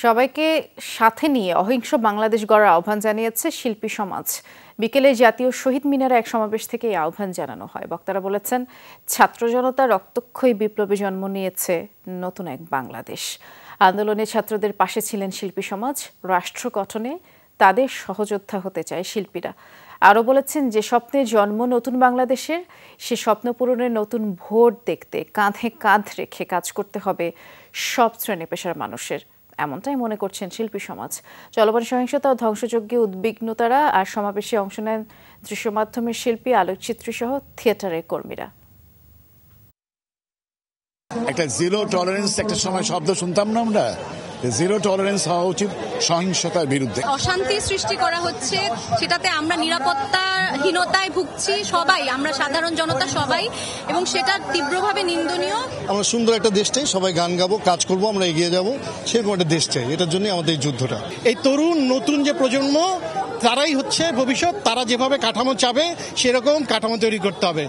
সবাইকে সাথে নিয়ে অহিংস বাংলাদেশ গড়ার আহ্বান জানিয়েছে শিল্পী সমাজ। বিকেলে জাতীয় শহীদ মিনারে এক সমাবেশ থেকে এই আহ্বান জানানো হয়। বক্তারা বলেছেন, ছাত্র জনতা রক্তক্ষয়ী বিপ্লবে জন্ম নিয়েছে নতুন এক বাংলাদেশ। আন্দোলনে ছাত্রদের পাশে ছিলেন শিল্পী সমাজ। রাষ্ট্র গঠনে তাদের সহযোদ্ধা হতে চায় শিল্পীরা। আরও বলেছেন, যে স্বপ্নে জন্ম নতুন বাংলাদেশের, সে স্বপ্ন পূরণের নতুন ভোট দেখতে কাঁধে কাঁধ রেখে কাজ করতে হবে সব শ্রেণী পেশার মানুষের। এমনটাই মনে করছেন শিল্পী সমাজ। চলমান সহিংসতা ও ধ্বংসযজ্ঞে উদ্বিগ্নতারা আর সমাবেশে অংশ নেন দৃশ্য মাধ্যমের শিল্পী, আলোকচিত্রী সহ থিয়েটারের কর্মীরা। একটা জিরো টলারেন্স একটা সময় শব্দ শুনতাম না আমরা, জিরো টলারেন্স হওয়া উচিত সহিংসতার বিরুদ্ধে। অশান্তি সৃষ্টি করা হচ্ছে, সেটাতে আমরা নিরাপত্তাহীনতায় ভুগছি সবাই, আমরা সাধারণ জনতা সবাই, এবং সেটা তীব্রভাবে নিন্দনীয়। আমরা সুন্দর একটা দেশ চাই, সবাই গান গাবো, কাজ করবো, আমরা এগিয়ে যাব, সেরকম একটা দেশ চাই। এটার জন্য আমাদের এই যুদ্ধটা। এই তরুণ নতুন যে প্রজন্ম, তারাই হচ্ছে ভবিষ্যৎ। তারা যেভাবে কাঠামো চাবে সেরকম কাঠামো তৈরি করতে হবে।